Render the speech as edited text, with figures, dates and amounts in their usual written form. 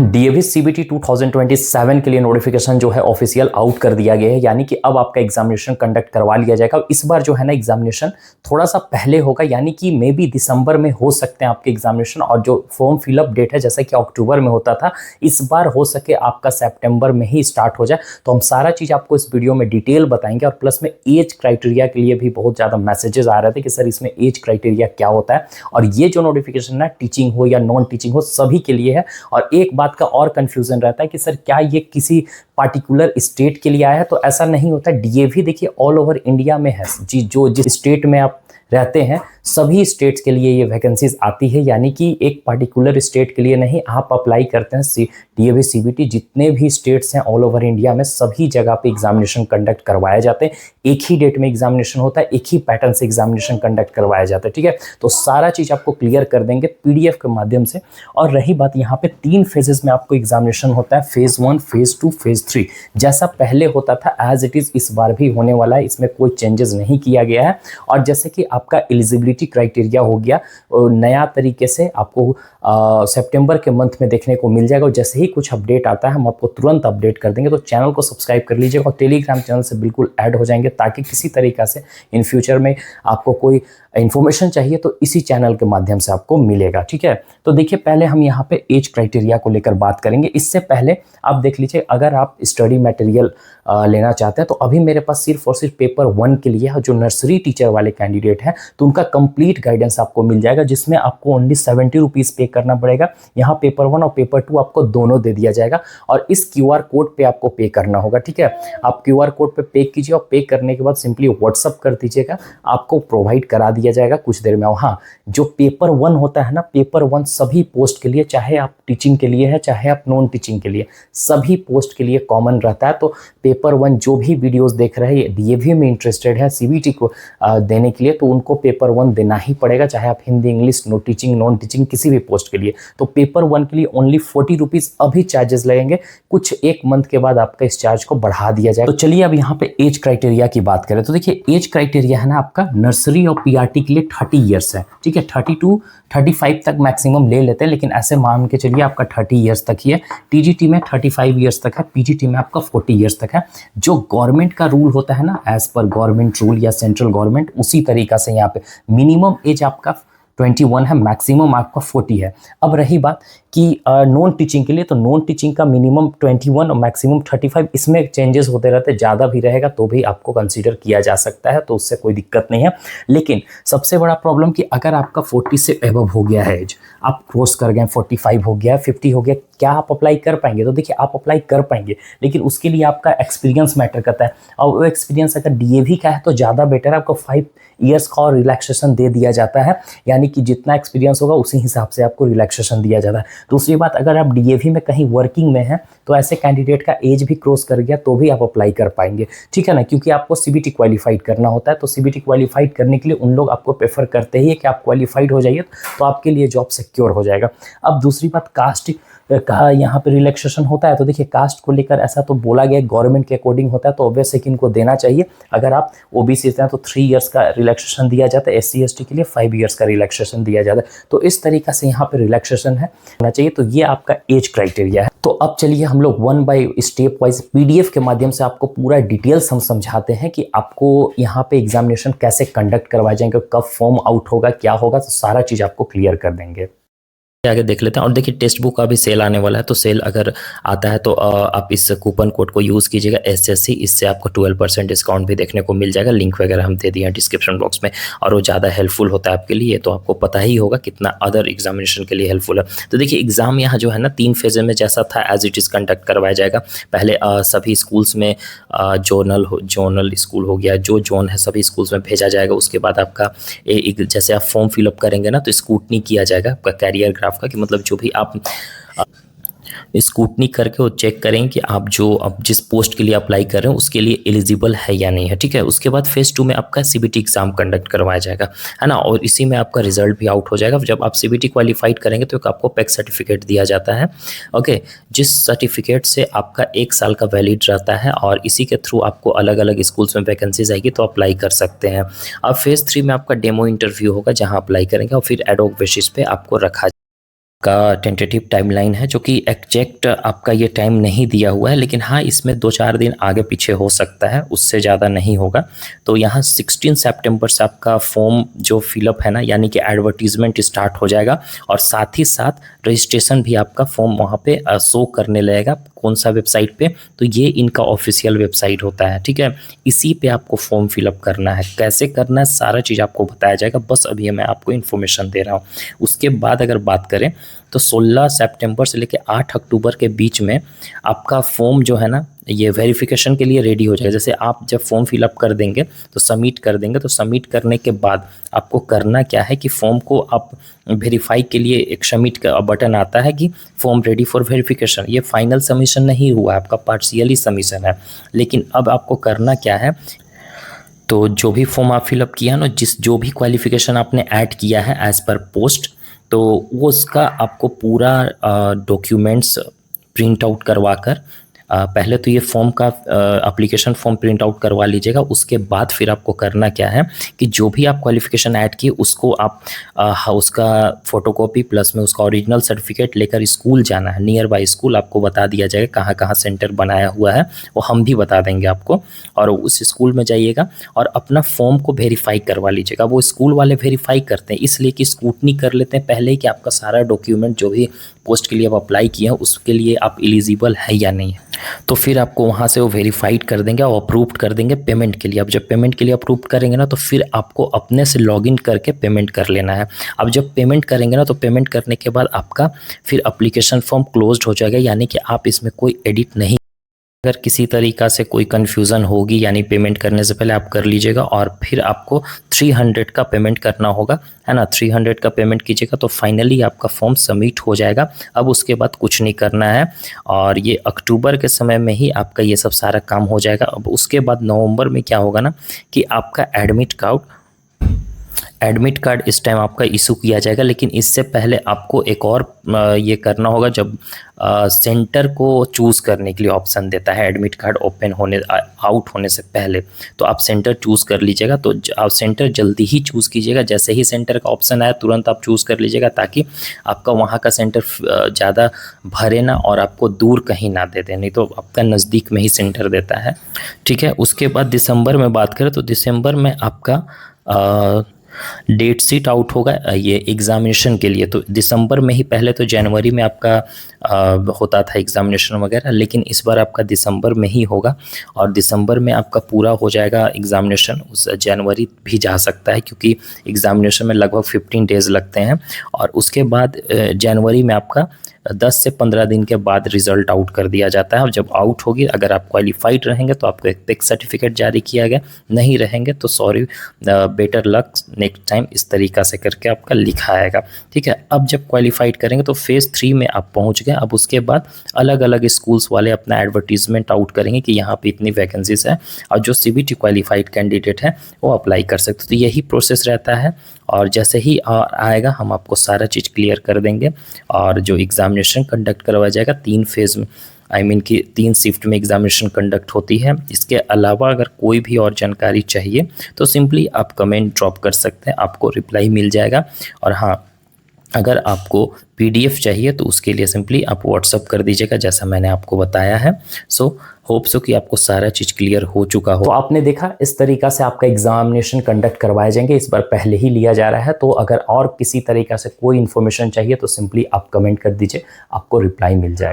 DAV CBT 2027 के लिए notification जो है ऑफिशियल आउट कर दिया गया है, यानी कि अब आपका एग्जामिनेशन कंडक्ट करवा लिया जाएगा। इस बार जो है ना एग्जामिनेशन थोड़ा सा पहले होगा, यानी कि मे बी दिसंबर में हो सकते हैं आपके एग्जामिनेशन, और जो फॉर्म फिलअप डेट है जैसा कि अक्टूबर में होता था, इस बार हो सके आपका सितंबर में ही स्टार्ट हो जाए। तो हम सारा चीज़ आपको इस वीडियो में डिटेल बताएंगे, और प्लस में एज क्राइटेरिया के लिए भी बहुत ज़्यादा मैसेजेस आ रहे थे कि सर इसमें एज क्राइटेरिया क्या होता है। और ये जो नोटिफिकेशन है टीचिंग हो या नॉन टीचिंग हो सभी के लिए है। और एक बात का और कंफ्यूजन रहता है कि सर क्या ये किसी पार्टिकुलर स्टेट के लिए आया है, तो ऐसा नहीं होता। डीएवी देखिए ऑल ओवर इंडिया में है जी, जो जिस स्टेट में आप रहते हैं सभी स्टेट्स के लिए ये वैकेंसीज आती है, यानी कि एक पार्टिकुलर स्टेट के लिए नहीं। आप अप्लाई करते हैं डीएवी सीबीटी, जितने भी स्टेट्स हैं ऑल ओवर इंडिया में सभी जगह पे एग्जामिनेशन कंडक्ट करवाए जाते हैं। एक ही डेट में एग्जामिनेशन होता है, एक ही पैटर्न से एग्जामिनेशन कंडक्ट करवाया जाता है, ठीक है। तो सारा चीज़ आपको क्लियर कर देंगे पीडीएफ के माध्यम से। और रही बात, यहाँ पे 3 फेजेस में आपको एग्जामिनेशन होता है, फेज 1, फेज 2, फेज 3। जैसा पहले होता था एज इट इज़ इस बार भी होने वाला है, इसमें कोई चेंजेस नहीं किया गया है। और जैसे कि आपका एलिजिबिलिटी क्राइटेरिया हो गया नया तरीके से आपको सितंबर के मंथ में देखने को मिल जाएगा। और जैसे ही कुछ अपडेट आता है हम आपको तुरंत अपडेट कर देंगे। तो चैनल को सब्सक्राइब कर लीजिएगा और टेलीग्राम चैनल से बिल्कुल ऐड हो जाएंगे, ताकि किसी तरीक़ा से इन फ्यूचर में आपको कोई इन्फॉर्मेशन चाहिए तो इसी चैनल के माध्यम से आपको मिलेगा, ठीक है। तो देखिए पहले हम यहाँ पे एज क्राइटेरिया को लेकर बात करेंगे। इससे पहले आप देख लीजिए, अगर आप स्टडी मटेरियल लेना चाहते हैं तो अभी मेरे पास सिर्फ और सिर्फ पेपर 1 के लिए है। जो नर्सरी टीचर वाले कैंडिडेट हैं तो उनका कंप्लीट गाइडेंस आपको मिल जाएगा, जिसमें आपको ओनली 70 रुपीज़ पे करना पड़ेगा। यहाँ पेपर 1 और पेपर 2 आपको दोनों दे दिया जाएगा, और इस क्यूआर कोड पे आपको पे करना होगा, ठीक है। आप क्यूआर कोड पे पे कीजिए, और पे करने के बाद सिंपली व्हाट्सअप कर दीजिएगा, आपको प्रोवाइड करा दिया जाएगा कुछ देर में। हाँ, जो पेपर 1 होता है ना, पेपर 1 सभी पोस्ट के लिए, चाहे आप टीचिंग के लिए है चाहे आप नॉन टीचिंग के लिए, सभी पोस्ट के लिए कॉमन रहता है। तो पेपर 1 जो भी वीडियोस देख रहे हैं डीएवी में इंटरेस्टेड है सीबीटी को देने के लिए, तो उनको पेपर 1 देना ही पड़ेगा, चाहे आप Hindi English no teaching non teaching किसी भी पोस्ट के लिए। तो पेपर 1 के लिए ओनली 40 रुपीज़ अभी चार्जेस लगेंगे, कुछ एक मंथ के बाद आपका इस चार्ज को बढ़ा दिया जाएगा। तो चलिए अब यहाँ पे एज क्राइटेरिया की बात करें। तो देखिए एज क्राइटेरिया है ना आपका नर्सरी और पीआरटी के लिए 30 ईयर्स है, ठीक है। 32 35 तक मैक्सिमम ले लेते हैं, लेकिन ऐसे मान के चलिए आपका 30 ईयर्स तक ही है। टीजीटी में 35 ईयर्स तक है, पीजीटी में आपका 40 ईयर्स तक है। जो गवर्नमेंट का रूल होता है ना, एज पर गवर्नमेंट रूल या सेंट्रल गवर्नमेंट, उसी तरीका से यहाँ पे मिनिमम एज आपका 21 है, मैक्सिमम आपका 40 है। अब रही बात कि नॉन टीचिंग के लिए, तो नॉन टीचिंग का मिनिमम 21 और मैक्सिमम 35, इसमें चेंजेस होते रहते हैं, ज़्यादा भी रहेगा तो भी आपको कंसीडर किया जा सकता है, तो उससे कोई दिक्कत नहीं है। लेकिन सबसे बड़ा प्रॉब्लम कि अगर आपका 40 से एबव हो गया है एज, आप क्रॉस कर गए, 45 हो गया, 50 हो गया, क्या आप अप्लाई कर पाएंगे? तो देखिए आप अप्लाई कर पाएंगे, लेकिन उसके लिए आपका एक्सपीरियंस मैटर करता है। और वो एक्सपीरियंस अगर डीएवी का है तो ज़्यादा बेटर है, आपको 5 ईयर्स का और रिलैक्सेशन दे दिया जाता है, यानी कि जितना एक्सपीरियंस होगा उसी हिसाब से आपको रिलैक्सेशन दिया जाता है। दूसरी बात, अगर आप डीएवी में कहीं वर्किंग में हैं तो ऐसे कैंडिडेट का एज भी क्रॉस कर गया तो भी आप अप्लाई कर पाएंगे, ठीक है ना, क्योंकि आपको सीबीटी क्वालिफाइड करना होता है। तो सीबीटी क्वालिफाइड करने के लिए उन लोग आपको प्रेफर करते ही है कि आप क्वालिफाइड हो जाइए, तो आपके लिए जॉब सिक्योर हो जाएगा। अब दूसरी बात, कास्ट कहा यहाँ पे रिलैक्सेशन होता है, तो देखिए कास्ट को लेकर ऐसा तो बोला गया गवर्नमेंट के अकॉर्डिंग होता है, तो ऑब्वियस है कि इनको देना चाहिए। अगर आप ओबीसी से हैं तो 3 ईयर्स का रिलैक्सेशन दिया जाता है, एससी एसटी के लिए 5 ईयर्स का रिलैक्सेशन दिया जाता है। तो इस तरीका से यहाँ पे रिलैक्सेशन है होना चाहिए। तो ये आपका एज क्राइटेरिया है। तो अब चलिए हम लोग 1 बाय स्टेप वाइज पीडीएफ के माध्यम से आपको पूरा डिटेल्स हम समझाते हैं कि आपको यहाँ पे एग्जामिनेशन कैसे कंडक्ट करवाए जाएंगे, कब फॉर्म आउट होगा, क्या होगा, तो सारा चीज़ आपको क्लियर कर देंगे। आगे देख लेते हैं। और देखिए टेक्स्ट बुक का भी सेल आने वाला है, तो सेल अगर आता है तो आप इस कूपन कोड को यूज़ कीजिएगा SSC, इससे आपको 12% डिस्काउंट भी देखने को मिल जाएगा। लिंक वगैरह हम दे दिए हैं डिस्क्रिप्शन बॉक्स में, और वो ज़्यादा हेल्पफुल होता है आपके लिए, तो आपको पता ही होगा कितना अदर एग्जामिनेशन के लिए हेल्पफुल है। तो देखिए एग्जाम यहाँ जो है ना 3 फेज़ में जैसा था एज इट इज़ कंडक्ट करवाया जाएगा। पहले सभी स्कूल्स में जोनल स्कूल हो गया, जो जोन है सभी स्कूल्स में भेजा जाएगा। उसके बाद आपका जैसे आप फॉर्म फिलअप करेंगे ना तो स्क्रूटनी किया जाएगा आपका कैरियर ग्राफ का, कि मतलब जो भी आप स्क्रूटनी करके वो चेक करें कि आप जिस पोस्ट के लिए अप्लाई कर रहे हैं उसके लिए एलिजिबल है या नहीं है, ठीक है। उसके बाद फेज़ 2 में आपका सीबीटी एग्जाम कंडक्ट करवाया जाएगा, है ना, और इसी में आपका रिजल्ट भी आउट हो जाएगा। जब आप सीबीटी क्वालिफाइड करेंगे तो आपको पैक सर्टिफिकेट दिया जाता है, ओके, जिस सर्टिफिकेट से आपका 1 साल का वैलिड रहता है, और इसी के थ्रू आपको अलग अलग स्कूल्स में वैकेंसीज आएगी तो अप्लाई कर सकते हैं। अब फेज़ 3 में आपका डेमो इंटरव्यू होगा, जहाँ अप्लाई करेंगे और फिर एड हॉक बेसिस पे आपको रखा का टेंटेटिव टाइमलाइन है, जो कि एग्जैक्ट आपका ये टाइम नहीं दिया हुआ है, लेकिन हाँ इसमें 2-4 दिन आगे पीछे हो सकता है, उससे ज़्यादा नहीं होगा। तो यहाँ 16 सितंबर से आपका फॉर्म जो फिलअप है ना, यानी कि एडवर्टीजमेंट स्टार्ट हो जाएगा और साथ ही साथ रजिस्ट्रेशन भी आपका फॉर्म वहाँ पे शो करने लगेगा। कौन सा वेबसाइट पे? तो ये इनका ऑफिशियल वेबसाइट होता है, ठीक है। इसी पे आपको फॉर्म फिलअप करना है। कैसे करना है सारा चीज़ आपको बताया जाएगा, बस अभी मैं आपको इन्फॉर्मेशन दे रहा हूँ। उसके बाद अगर बात करें तो 16 सितंबर से लेकर 8 अक्टूबर के बीच में आपका फॉर्म जो है ना, ये वेरिफिकेशन के लिए रेडी हो जाएगा। जैसे आप जब फॉर्म फिलअप कर देंगे तो सबमिट कर देंगे, तो सबमिट करने के बाद आपको करना क्या है कि फॉर्म को आप वेरीफाई के लिए एक सबमिट का बटन आता है कि फॉर्म रेडी फॉर वेरिफिकेशन। ये फाइनल सबमिशन नहीं हुआ, आपका पार्शियली सबमिशन है। लेकिन अब आपको करना क्या है, तो जो भी फॉर्म आप फिलअप किया ना, जो भी क्वालिफिकेशन आपने ऐड किया है एज़ पर पोस्ट, तो वो उसका आपको पूरा डॉक्यूमेंट्स प्रिंट आउट करवा कर पहले तो ये फॉर्म का एप्लीकेशन फॉर्म प्रिंट आउट करवा लीजिएगा। उसके बाद फिर आपको करना क्या है कि जो भी आप क्वालिफिकेशन ऐड किए उसको आप उसका फ़ोटोकॉपी प्लस में उसका ओरिजिनल सर्टिफिकेट लेकर स्कूल जाना है। नियर बाय स्कूल आपको बता दिया जाएगा कहाँ कहाँ सेंटर बनाया हुआ है, वो हम भी बता देंगे आपको। और उस स्कूल में जाइएगा और अपना फॉर्म को वेरीफाई करवा लीजिएगा। वो स्कूल वाले वेरीफाई करते हैं इसलिए कि स्क्रूटनी कर लेते हैं पहले ही कि आपका सारा डॉक्यूमेंट जो भी पोस्ट के लिए आप अप्लाई किए हैं उसके लिए आप एलिजिबल है या नहीं है। तो फिर आपको वहाँ से वो वेरीफाइड कर देंगे और अप्रूव्ड कर देंगे पेमेंट के लिए। अब जब पेमेंट के लिए अप्रूव करेंगे ना, तो फिर आपको अपने से लॉगिन करके पेमेंट कर लेना है। अब जब पेमेंट करेंगे ना, तो पेमेंट करने के बाद आपका फिर एप्लीकेशन फॉर्म क्लोज्ड हो जाएगा, यानी कि आप इसमें कोई एडिट नहीं। अगर किसी तरीक़ा से कोई कन्फ्यूज़न होगी, यानी पेमेंट करने से पहले आप कर लीजिएगा और फिर आपको 300 का पेमेंट करना होगा, है ना। 300 का पेमेंट कीजिएगा तो फाइनली आपका फॉर्म सबमिट हो जाएगा। अब उसके बाद कुछ नहीं करना है और ये अक्टूबर के समय में ही आपका ये सब सारा काम हो जाएगा। अब उसके बाद नवंबर में क्या होगा ना कि आपका एडमिट कार्ड इस टाइम आपका इशू किया जाएगा। लेकिन इससे पहले आपको एक और ये करना होगा, जब सेंटर को चूज़ करने के लिए ऑप्शन देता है एडमिट कार्ड ओपन होने आउट होने से पहले, तो आप सेंटर चूज़ कर लीजिएगा। तो आप सेंटर जल्दी ही चूज़ कीजिएगा, जैसे ही सेंटर का ऑप्शन आया तुरंत आप चूज़ कर लीजिएगा, ताकि आपका वहाँ का सेंटर ज़्यादा भरे ना और आपको दूर कहीं ना दे दे, नहीं तो आपका नज़दीक में ही सेंटर देता है, ठीक है। उसके बाद दिसंबर में बात करें तो दिसंबर में आपका डेट शीट आउट होगा ये एग्ज़ामिनेशन के लिए। तो दिसंबर में ही, पहले तो जनवरी में आपका होता था एग्ज़ामिनेशन वगैरह, लेकिन इस बार आपका दिसंबर में ही होगा और दिसंबर में आपका पूरा हो जाएगा एग्ज़ामिनेशन। उस जनवरी भी जा सकता है क्योंकि एग्ज़ामिनेशन में लगभग 15 डेज़ लगते हैं। और उसके बाद जनवरी में आपका 10 से 15 दिन के बाद रिज़ल्ट आउट कर दिया जाता है। और जब आउट होगी, अगर आप क्वालिफाइड रहेंगे तो आपको एक पिक सर्टिफिकेट जारी किया गया, नहीं रहेंगे तो sorry better luck next time, इस तरीक़ा से करके आपका लिखा आएगा, ठीक है। अब जब क्वालिफाइड करेंगे तो फेज़ 3 में आप पहुंच गए। अब उसके बाद अलग अलग स्कूल्स वाले अपना एडवर्टीजमेंट आउट करेंगे कि यहाँ पे इतनी वैकेंसीज है और जो CBT क्वालिफाइड कैंडिडेट है वो अप्लाई कर सकते। तो यही प्रोसेस रहता है और जैसे ही आएगा हम आपको सारा चीज़ क्लियर कर देंगे। और जो एग्ज़ामिनेशन कंडक्ट करवाया जाएगा 3 फेज़ में, कि 3 शिफ्ट में एग्ज़ामिनेशन कंडक्ट होती है। इसके अलावा अगर कोई भी और जानकारी चाहिए तो सिंपली आप कमेंट ड्रॉप कर सकते हैं, आपको रिप्लाई मिल जाएगा। और हाँ, अगर आपको PDF चाहिए तो उसके लिए सिंपली आप व्हाट्सअप कर दीजिएगा, जैसा मैंने आपको बताया है। सो होप सो कि आपको सारा चीज़ क्लियर हो चुका हो। तो आपने देखा इस तरीक़ा से आपका एग्ज़ामिनेशन कंडक्ट करवाए जाएंगे, इस बार पहले ही लिया जा रहा है। तो अगर और किसी तरीक़ा से कोई इन्फॉर्मेशन चाहिए तो सिंपली आप कमेंट कर दीजिए, आपको रिप्लाई मिल जाएगा।